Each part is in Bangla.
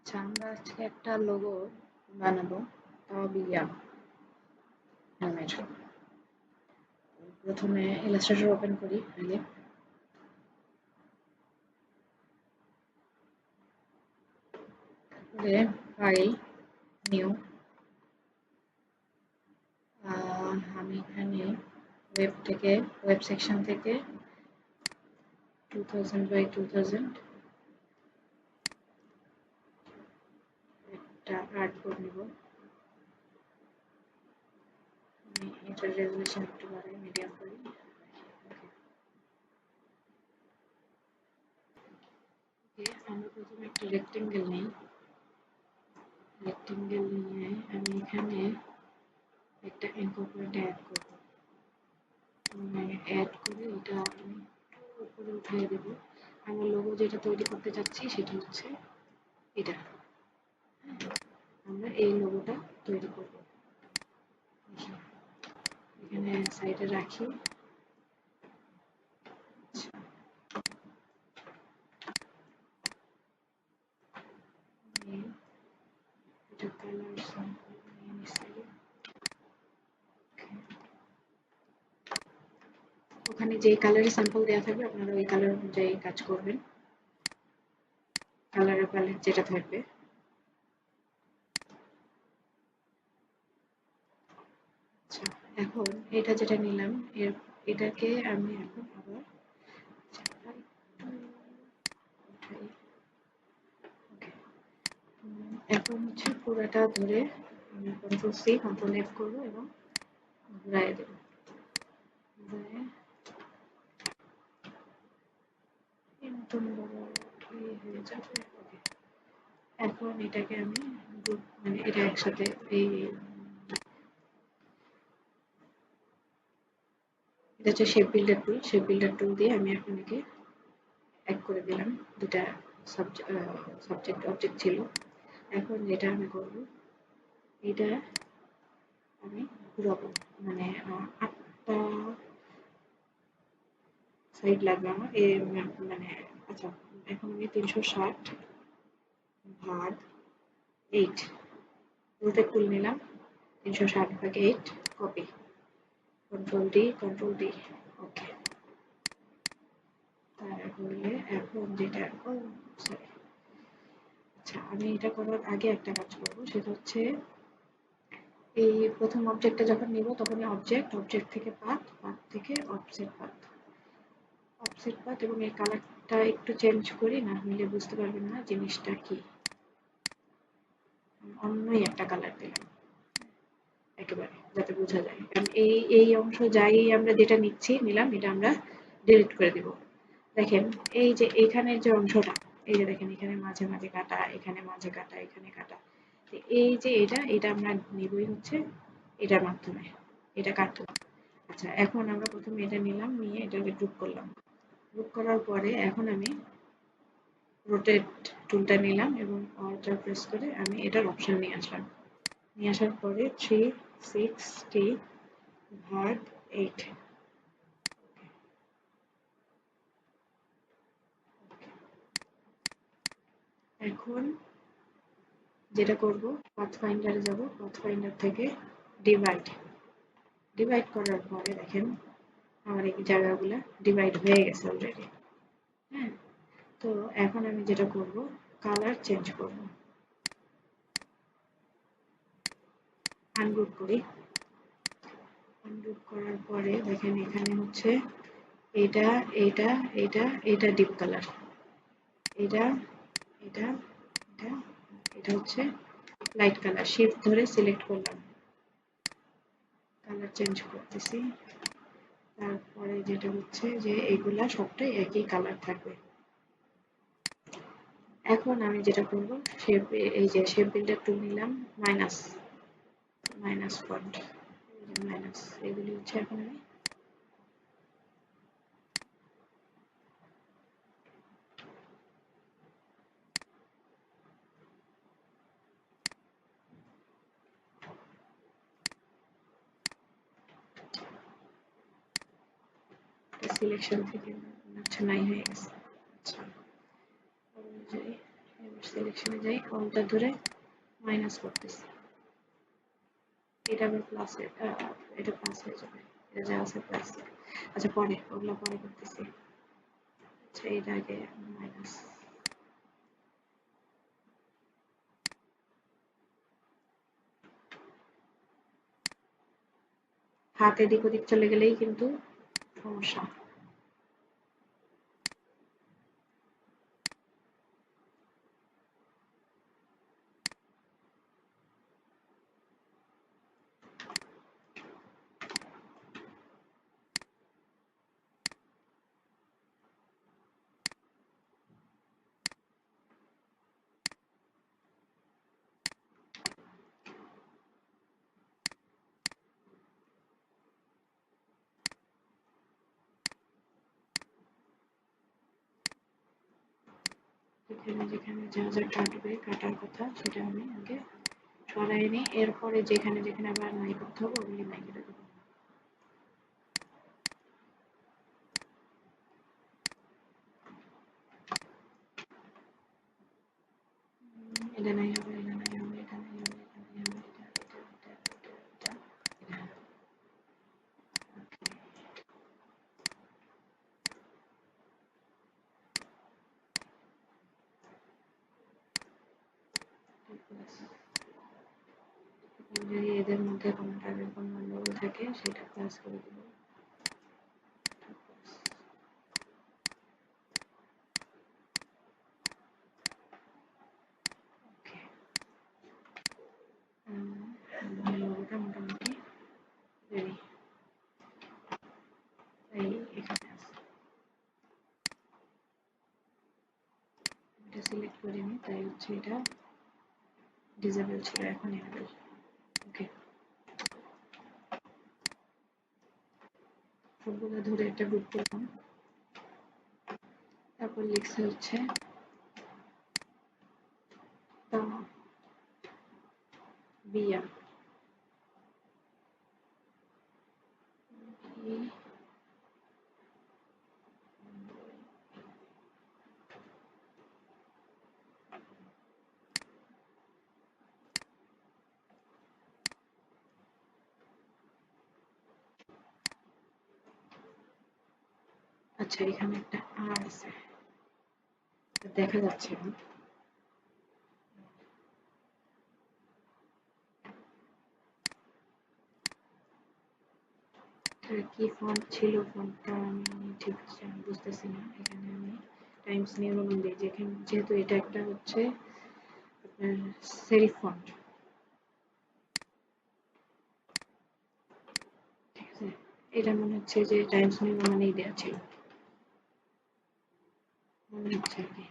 আচ্ছা, আমরা আজকে একটা লোগো বানাবো, তাও বিলিয়াম নামের। প্রথমে ইলাস্ট্রেটর ওপেন করি আগে। তারপরে ফাইল, নিউ। আমি এখানে ওয়েব সেকশন থেকে 2000 বাই 2000 একটা আর্টবোর্ড নিব। আমি এটার রেজুলেশন একটু বাড়াই, মিডিয়াম করি। আমরা প্রথমে একটা রেক্টেঙ্গেল নিই। রেক্টেঙ্গেল নিয়ে আমি এখানে একটা অ্যাঙ্কর পয়েন্ট অ্যাড করব। অ্যাড করে এটা আমি একটু উপরে উঠিয়ে দেব। আমার লোগো যেটা তৈরি করতে যাচ্ছি সেটা হচ্ছে এটা। আমরা এই লোগোটা তৈরি করব। এখানে সাইডে রাখি। এটা কালার স্যাম্পল নিয়ে নিচ্ছি। ওখানে যে কালারের স্যাম্পল দেওয়া থাকবে আপনারা ওই কালার অনুযায়ী কাজ করবেন। কালারের প্যালেট যেটা থাকবে। আচ্ছা, এখন এটা যেটা নিলাম এটাকে আমি এখন আবার এখন হচ্ছে পুরোটা ধরে আমি কন্ট্রোল সি কন্ট্রোল এফ করবো এবং ঘুরাই দেবো। ঘুরায় নতুন লোগো হয়ে যাবে। এখন এটাকে আমি গ্রুপ মানে এটা একসাথে এটা হচ্ছে শেপ বিল্ডার টুল দিয়ে আমি এখন একে এক করে দিলাম। দুটা সাবজেক্ট অবজেক্ট ছিল। এখন যেটা আমি করব এটা আমি ঘুরাবো, মানে 8টা সাইড লাগবে আমার মানে। আচ্ছা, এখন আমি 360 ভাগ 8 রোটেট টুল নিলাম। 360 ভাগ 8 কপি, কন্ট্রোল ডি। ওকে। তাহলে এখন যেটা সরি, আচ্ছা আমি এটা করার আগে একটা কাজ করবো, সেটা হচ্ছে এই প্রথম অবজেক্টটা যখন নিব তখনই অবজেক্ট থেকে পাথ থেকে অফসেট পাথ এবং এই কালারটা একটু চেঞ্জ করি, না হলে বুঝতে পারবেন না জিনিসটা কি। অন্যই একটা কালার দিলাম একেবারে যাতে বোঝা যায়, কারণ এই অংশ যাই আমরা যেটা নিলাম এটা আমরা ডিলিট করে দিব। দেখেন এই যে এইখানের যে অংশটা, এই যে দেখেন এখানে মাঝে মাঝে কাটা, এখানে মাঝে কাটা, এখানে কাটা। এই যে এটা আমরা নিবই হচ্ছে এটার মাধ্যমে, এটা কাটবো। আচ্ছা, এখন আমরা প্রথমে এটা নিলাম, নিয়ে এটাকে গ্রুপ করলাম। গ্রুপ করার পরে এখন আমি রোটেট টুলটা নিলাম এবং অল্টার প্রেস করে আমি এটার অপশন নিয়ে আসলাম। নিয়ে আসার পরে 360 ভাগ 8। এখন যেটা করব, পাথ ফাইন্ডারে যাব, পাথ ফাইন্ডার থেকে ডিভাইড করার পরে দেখেন আমার এই জায়গাগুলো ডিভাইড হয়ে গেছে অলরেডি। হ্যাঁ, তো এখন আমি যেটা করব, কালার চেঞ্জ করব। আনগ্রুপ করি। আনগ্রুপ করার পরে দেখেন এখানে হচ্ছে এটা এটা এটা এটা ডিপ কালার, এটা এটা এটা এটা হচ্ছে লাইট কালার। শিফট ধরে সিলেক্ট করলাম, কালার চেঞ্জ করতেছি। তারপরে যেটা হচ্ছে যে এগুলা সবটাই একই কালার থাকবে। এখন আমি যেটা করব, এই যে শেপ বিল্ডার টুল নিলাম, মাইনাস ফন্ট, মাইনাস, এগুলি হচ্ছে এখন আমি সিলেকশন থেকে আচ্ছা নাই হয়ে গেছে। আচ্ছা, অনুযায়ী সিলেকশনে যাই, অল্টার ধরে মাইনাস করতেছি, এটা আবার প্লাস, এটা প্লাস হয়ে যাবে, এটা যা আছে প্লাস। আচ্ছা পরে ওগুলো পরে করতেছি। আচ্ছা এটা আগে মাইনাস, হাত এদিক ওদিক চলে গেলেই কিন্তু সমস্যা। যেখানে যেখানে যা যা কাটবে, কাটার কথা সেটা আমি আগে সরাই নিই, এরপরে যেখানে যেখানে আবার নাই করতে হবে ওগুলি নাই করে দেবো। এটা নাই হবে, এটা নাই হবে, এটা নাই হবে, এটা নাই হবে, এটা যদি এদের মধ্যে কোনোটা এরকম গন্ডগোল থাকে সেটা প্লাস করে দেবো। লোগোটা মোটামুটি রেডি, এই এখানে আছে, এটা সিলেক্ট করে নিই, তাই হচ্ছে এটা ডিসেবল ছিল, এখন এনেবল। ওকে, সবগুলো ধরে একটা গ্রুপ করলাম, তারপর লিখছে হচ্ছে বিয়া, আচ্ছা এখানে একটা আর আছে, দেখা যাচ্ছে না, কি ফন্ট ছিল, ফন্টটা আমি ঠিক বুঝতেছি না। এখানে আমি টাইমস নিউ রোমান দিই, যেহেতু এটা একটা হচ্ছে আপনার সেরিফ ফন্ট, ঠিক আছে, এটা মনে হচ্ছে যে টাইমস নিউ রোমানেই দেওয়া ছিল মনে হচ্ছে আর কি।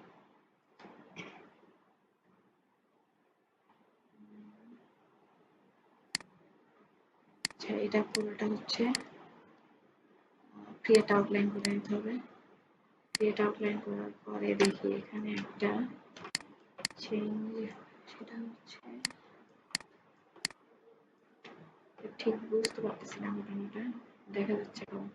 আচ্ছা এটা পুরোটা হচ্ছে ক্রিয়েট আউটলাইন করে নিতে হবে। ক্রিয়েট আউটলাইন করার পরে দেখি এখানে একটা চেঞ্জ, সেটা হচ্ছে ঠিক বুঝতে পারতেছি না ঘটনাটা, দেখা যাচ্ছে কম।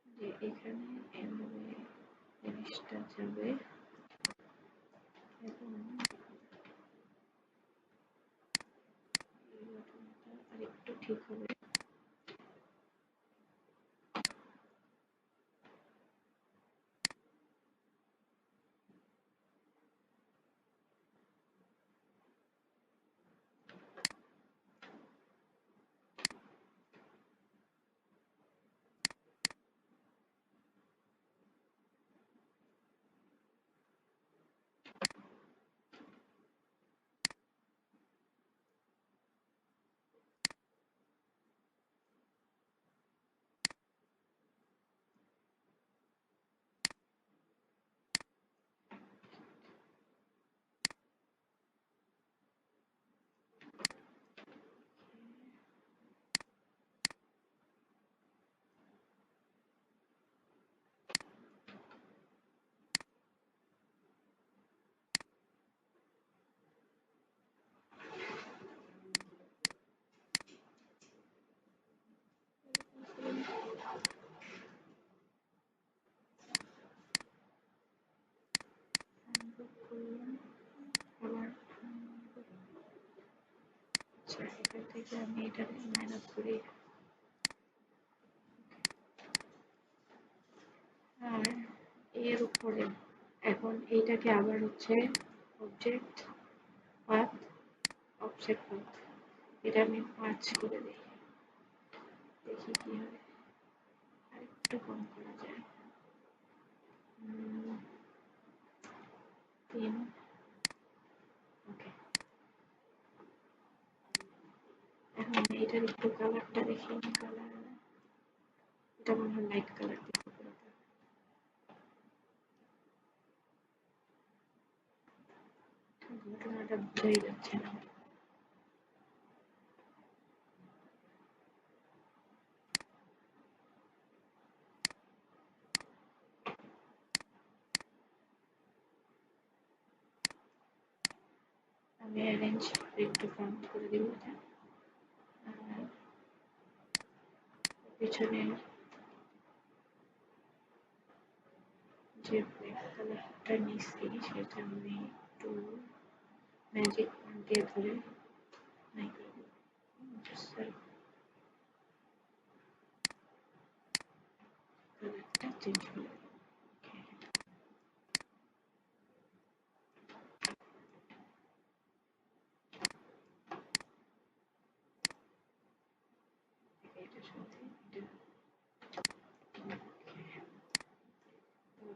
যে এখানে এভাবে জিনিসটা যাবে এবং এই ঘটনাটা আরেকটু ঠিক হবে। আচ্ছা, এখান থেকে আমি এটা মাইনাস করি। আর এর উপরে এখন এইটাকে আবার হচ্ছে অবজেক্ট পাথ অফসেট পাথ, এটা আমি 5 করে দিই, দেখি কি হয়। আর একটু কম করা যায়, 3। ওকে, এখন এটার একটু কালারটা দেখি। কালার এটা মনে হয় লাইট কালার দিব পুরোটা। ঘটনাটা বোঝাই যাচ্ছে না। আমি অ্যারেঞ্জ একটু ফ্রন্ট করে দিব এটা। আর পিছনের যে ব্ল্যাক কালারটা নিচ্ছি সেটা আমি একটু ম্যাজিক দিয়ে ধরে নাই করে দেব, কালারটা চেঞ্জ করে দেব। এটার সাথে এটা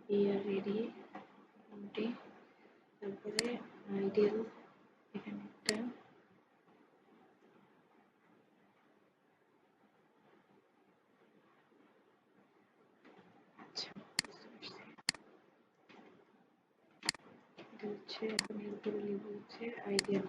we are ready empty, তারপরে আইডিয়াল এখানে একটা আচ্ছা বুঝতে পারছি। এটা হচ্ছে এখন এর উপরে লিখব হচ্ছে আইডিয়াল।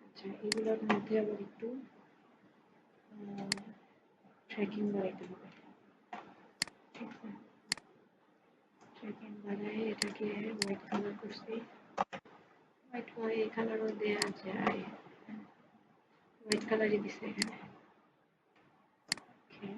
আচ্ছা, এগুলোর মধ্যে আবার একটু ট্র্যাকিং বাড়াইতে হবে, ঠিক আছে? ট্র্যাকিং বাড়ায় এটাকে হোয়াইট কালার করছি। হোয়াইট এই কালারও দেওয়া যায়, হোয়াইট কালারই দিছে এখানে। ওকে,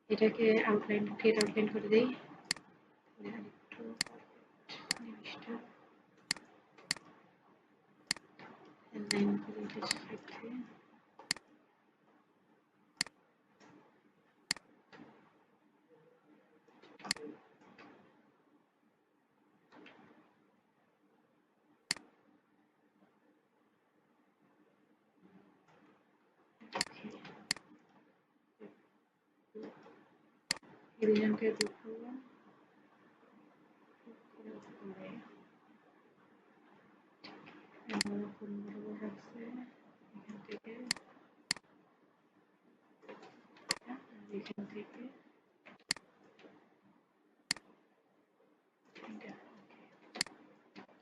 এটাকে আউটলাইন ক্রিয়েট আউটলাইন করে দেই। একটু জিনিসটা লাইন করে দিচ্ছি। রিজনকে যোগ করলাম, পরে কোন বরাবর রাখছে এখান থেকে, এখান থেকে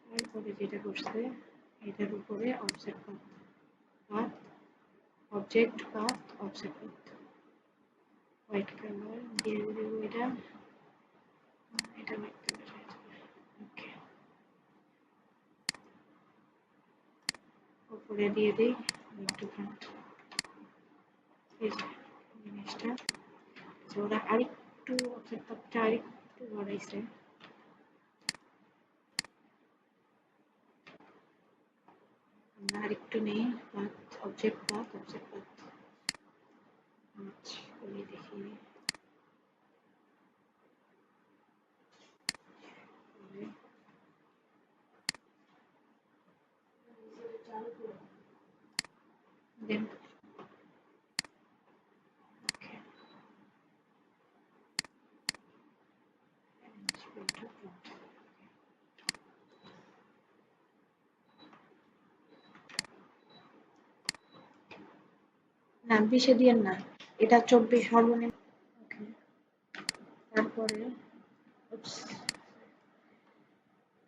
তারপরে যেটা করছে এটার উপরে offset path path object path offset path white colour দিয়ে দেবো। এটা এটা হোয়াইট কালার হয়ে যাবে। ওকে, উপরে দিয়ে দিই একটু ফ্রন্ট। এই যে জিনিসটা ওরা আরেকটু অফসেট পাথটা আরেকটু বাড়াইছে। আমরা আরেকটু নেই, path object path offset path করে দেখি। দেন ওকে, না 20 দিয়েন না, এটা 24 সর্বনিম্ন। ওকে, তারপরে oops,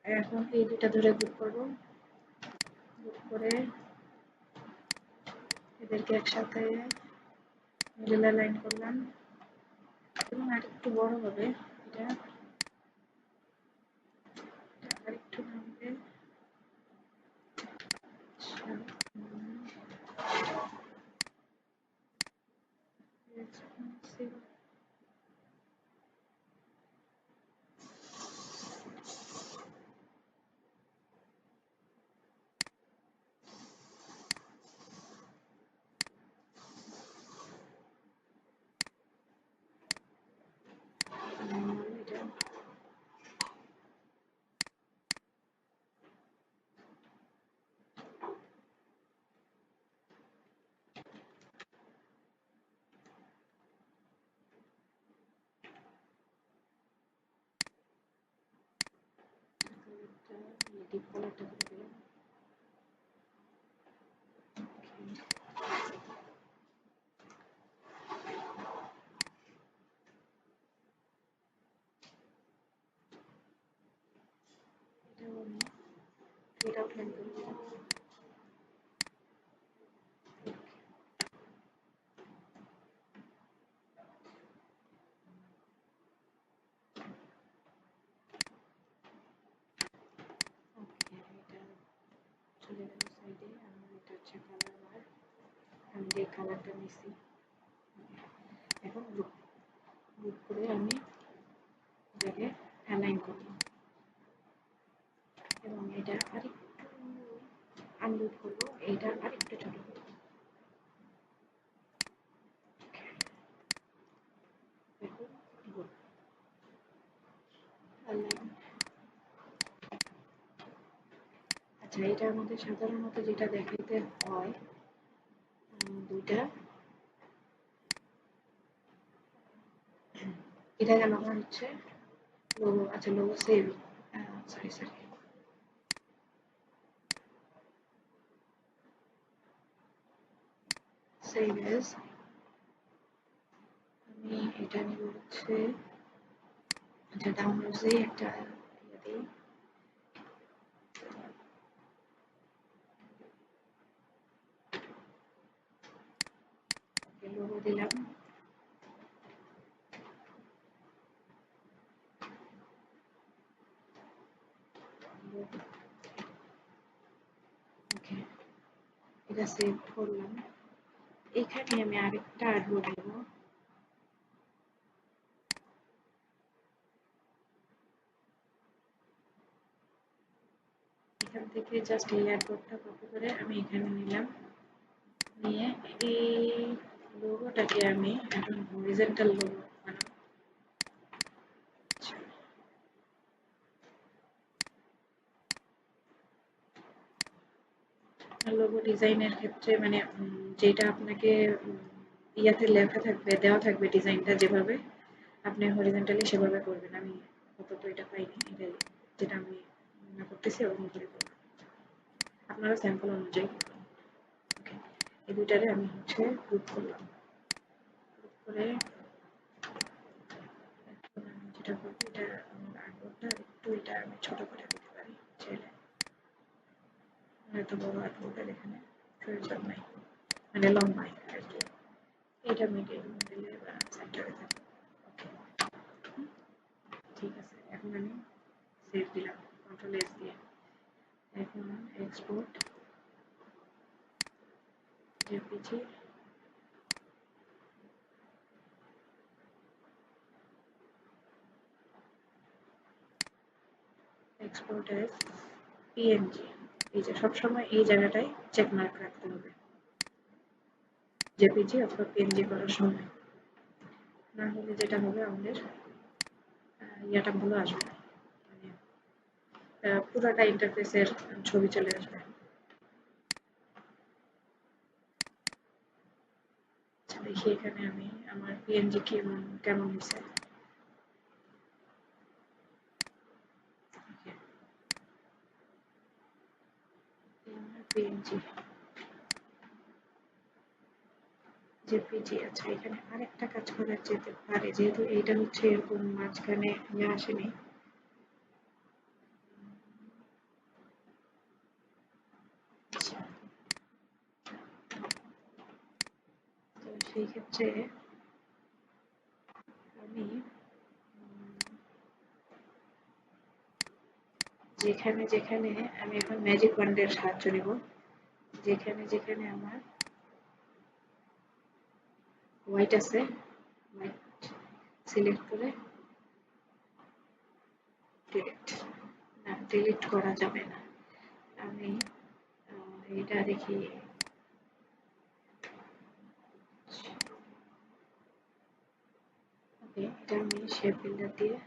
এখন এই দুটা ধরে গ্রুপ করব, গ্রুপ করে এদেরকে একসাথে মিডল লাইন করলাম এবং আরেকটু বড় হবে এটা, আরেকটু নামবে। আচ্ছা, expensive। এটা ডিপ কালারটা করে দিলাম। এটাও আমি ফেড আউট লাইন করে দিলাম। ওকে, এটা চলে গেল সাইডে। আমার এটা হচ্ছে কালার বার, আমি যে কালারটা নিছি। এখন গ্রুপ গ্রুপ করে আমি এটাকে অ্যালাইন করব এবং এটা আরেকটু আনগ্রুপ করব, এটা আরেকটু ছোট করব। দেখুন গ্রুপ অ্যালাইন। আচ্ছা, এটা আমাদের সাধারণত যেটা দেখাইতে হয় দুইটা, এটা গেল আমার হচ্ছে লোগো। আচ্ছা, logo save, sorry sorry, save age. আমি এটা নিব হচ্ছে, আচ্ছা ডাউনলোডসে একটা ইয়ে দিই, লোগো দিলাম। ওকে, এটা সেভ করলাম। এখানে আমি আরেকটা আর্টবোর্ড নেব, এখান থেকে জাস্ট এই আর্টবোর্ডটা কপি করে আমি এখানে নিলাম, নিয়ে এই লোগোটাকে আমি এখন হরিজন্টাল লোগো বানাবো। লোগো ডিজাইনের ক্ষেত্রে মানে যেটা আপনাকে ইয়াতে লেখা থাকবে, দেওয়া থাকবে ডিজাইনটা যেভাবে, আপনি হরিজন্টালি সেভাবে করবেন। আমি আপাতত এটা পাইনি, এটাই যেটা আমি মনে করতেছি ওরকম করে করব, আপনারা স্যাম্পল অনুযায়ী করবেন। ওকে, এই দুইটারে আমি হচ্ছে গ্রুপ করলাম, গ্রুপ করে এখন আমি যেটা করবো, এটা আমার আর্টবোর্ডটা একটু এটা আমি ছোট করে দিতে পারি চাইলে, এত বড় আর্টবোর্ডের এখানে প্রয়োজন নাই, মানে লম্বায় আর কি। এটা মিডিলে বা সেন্টারে থাকবে। ওকে, ঠিক আছে। এখন আমি সেভ দিলাম কন্ট্রোল এস দিয়ে। এখন export JPG, export S PNG. এই যে সবসময় এই জায়গাটায় চেক মার্ক রাখতে হবে জেপিজি অথবা পিএনজি করার সময়, না হলে যেটা হবে আমাদের ইয়াটা ভালো আসবে না, মানে পুরাটা ইন্টারফেসের ছবি চলে আসবে। আচ্ছা, দেখি এখানে আমি আমার পিএনজি কেমন কেমন হয়েছে। PNG JPG. আচ্ছা, এখানে আরেকটা কাজ করা যেতে পারে, যেহেতু এইটা হচ্ছে এরকম মাঝখানে আসেনি। আচ্ছা, তো সেই ক্ষেত্রে আমি যেখানে যেখানে আমি এখন ম্যাজিক ওয়ান্ডের সাহায্য নিব, যেখানে যেখানে আমার হোয়াইট আছে, হোয়াইট সিলেক্ট করে ডিলিট। না, ডিলিট করা যাবে না। আমি এটা দেখি। ওকে, এটা আমি শেপ বিল্ডার দিয়ে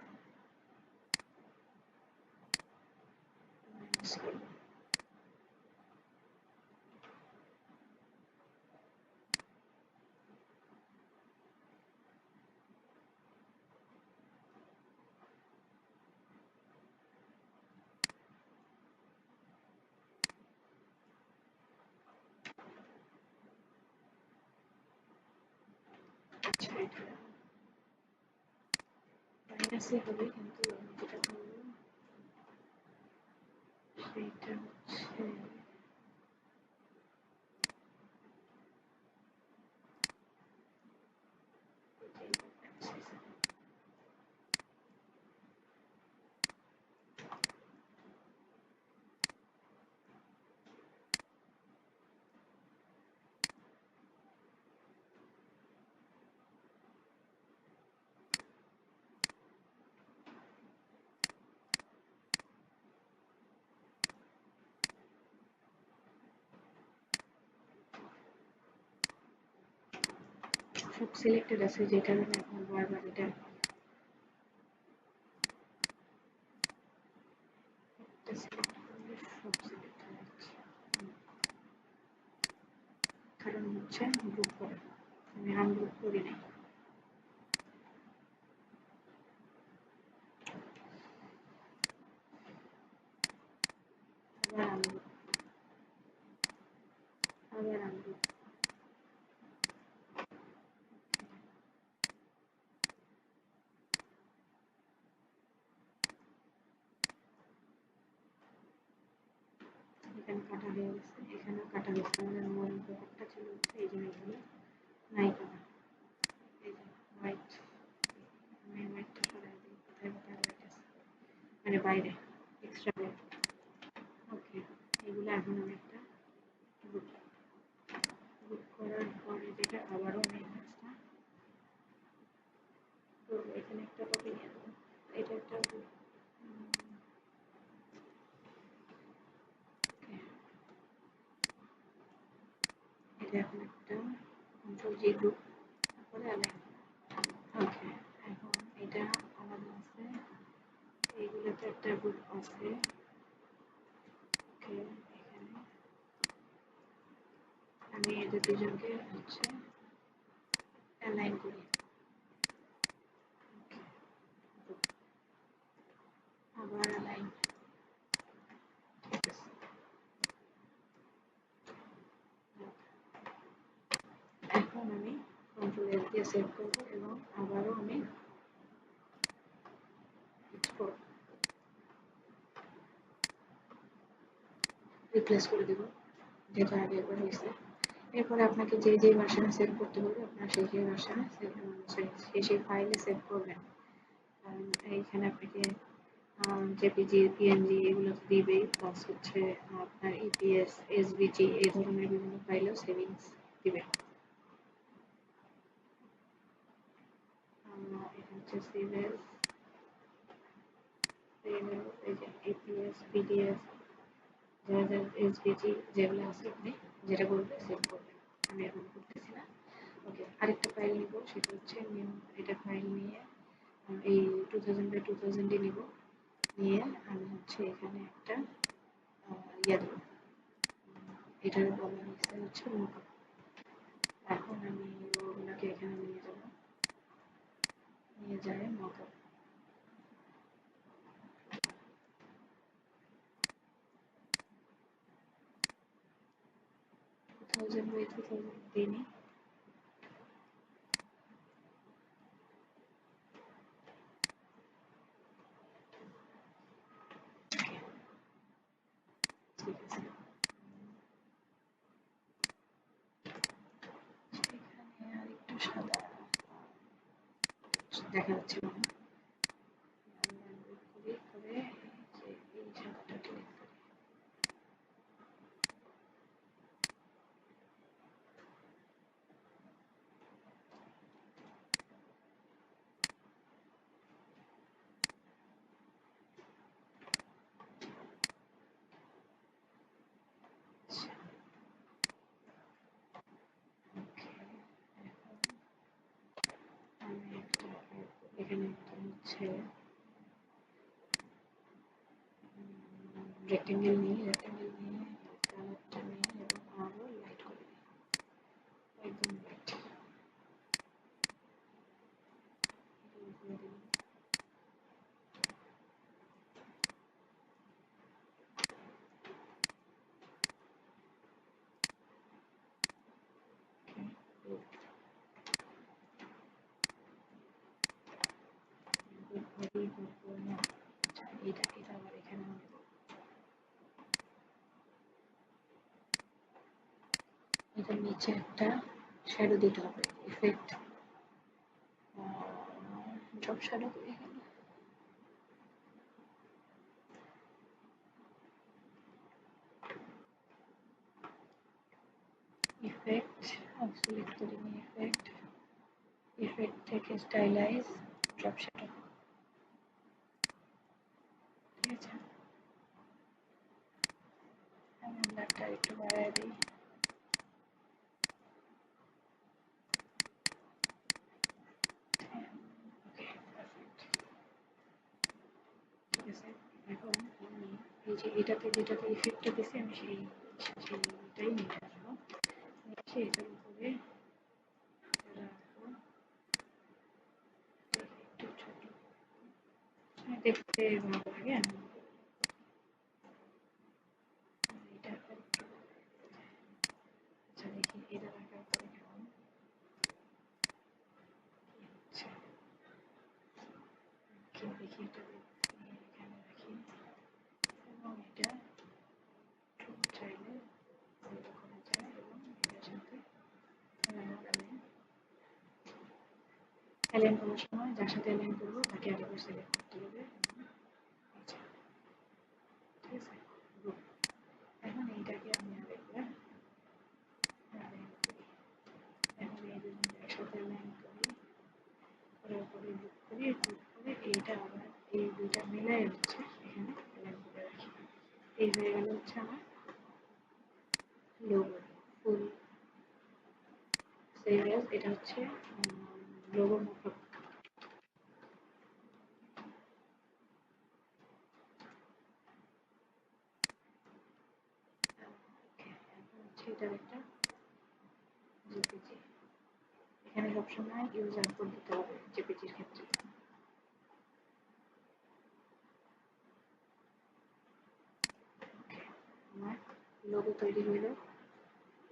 মাইনাস করব। আচ্ছা, এটা মাইনাসই হবে, কিন্তু আমি যেটা করব সেটা হচ্ছে সব সিলেক্টেড আছে, যে কারণে এখন বারবার এটা সিলেক্ট করলে সব সিলেক্ট হয়ে যাচ্ছে। কারণ হচ্ছে গ্রুপ করে, আমি আনগ্রুপ করি নাই। আবার আনগ্রুপ, আবার আনগ্রুপ। এখানে কাটা হয়ে গেছে, এখানেও কাটা গেছে। আমাদের মূল ব্যাপারটা ছিল হচ্ছে এই জিনিসগুলো নাই করা। এই যে হোয়াইট, আমি হোয়াইটটা সরাই দিই, কোথায় কোথায় হোয়াইট আছে, মানে বাইরে এক্সট্রা হোয়াইট। ওকে, এগুলো এখন আমি একটা গ্রুপ, গ্রুপ করার পরে যেটা আবারও আমি কাজটা করবো, এখানে একটা কপি নিয়ে নেবো, এটা একটা গ্রুপ। এটা এখন একটা কন্ট্রোল জি গ্রুপ, তারপরে অ্যালাইন। ওকে, এখন এটা আলাদা আছে, এইগুলোতে একটা গ্রুপ আছে। ওকে, এখানে আমি এদের দুজনকে হচ্ছে অ্যালাইন করি। ওকে, আবার অ্যালাইন। ঠিক আছে, এখন আমি কন্ট্রোল এস দিয়ে সেভ করবো এবং আবারও আমি রিপ্লেস করে দেবো, যেটা আগে একবার হয়েছে। এরপরে আপনাকে যে যে ভার্সনে সেভ করতে হবে আপনার সেই সেই ভার্সনে সেই সেই ফাইলে সেভ করবেন। কারণ এইখানে আপনাকে জেপিজি, পিএনজি এগুলো তো দিবেই, প্লাস হচ্ছে আপনার ইপিএস, এসভিজি এই ধরনের বিভিন্ন ফাইলেও সেভিংস দিবে। এটা হচ্ছে সেভ এস, এই যে ইপিএস, পিডিএফ, যা যা এসভিজি যেগুলো আছে আপনি যেটা বলবে সেভ করবেন। আমি এখন করতেছি না। ওকে, আরেকটা ফাইল নিব, সেটা হচ্ছে নিউ। এটা ফাইল নিয়ে এই 2000 বাই 2000 নিব, নিয়ে আমি হচ্ছে এখানে একটা ইয়া দেবো, এটার বলা হয়েছে হচ্ছে মকআপ। এখন আমি ওগুলোকে এখানে নিয়ে যাব, নিয়ে যায় মকআপ। 2000 বাই 2000 দিই, ঠিক আছে, এখানে আর একটু সাদা দেখা যাচ্ছে মনে হয়। ক্লিক করে এই সাদাটা ক্লিক করি। আমি একটা এখানে একটা হচ্ছে রেক্টেঙ্গেল নিয়ে কালারটা নিয়ে এবং আরো লাইট করে দিই, একদম লাইট করে দিই। এটা আবার এখানে এটার নিচে একটা শ্যাডো দিতে হবে, ইফেক্ট ড্রপ শ্যাডো করে এখানে ইফেক্ট সিলেক্ট করে নিই, ইফেক্ট থেকে স্টাইলাইজ ড্রপ শ্যাডো, ঠিক আছে। আমি ব্ল্যাকটা একটু বাড়ায় দিই, ঠিক আছে। এখন আমি এই যে যেটাতে ইফেক্টটা দিছি আমি সেইটাই নিয়ে আসবো, নিয়ে এসে এটার উপরে রাখবো, একটু ছোট দেখতে ভালো লাগে। আমি এটা একটু আচ্ছা দেখি এটা রাখার পরে কেমন হচ্ছে, দেখি এটা এখানে রাখি এবং এটা চাইলে করা যায় এবং এটার সাথে অ্যালাইন করার সময় যার সাথে অ্যালাইন করবো তাকে আরেকবার সিলেক্ট করতে হবে, ঠিক আছে। এখন এইটাকে আমি আরেকবার অ্যালাইন করি, এখন এই দুজন একসাথে অ্যালাইন করি, করার পরে ক্লিক করে এইটা আবার এই দুইটা মিলাই হচ্ছে এখানে অ্যালাইন করে রাখি। এই হয়ে গেল হচ্ছে আমার লোগো ফুল সেভ অ্যাজ, এটা হচ্ছে লোগো মকআপ। এখন হচ্ছে এটার একটা জেপিজি, এখানে সবসময় ইউজার কোড দিতে হবে জেপিজির ক্ষেত্রে। আমার লোগো তৈরি হইল,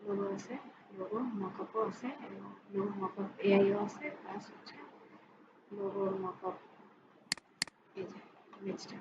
লোগো আছে, লোগো মকআপও আছে এবং লোগো মকআপ এআইও আছে, প্লাস হচ্ছে লোগো মকআপ এই যে ইমেজটা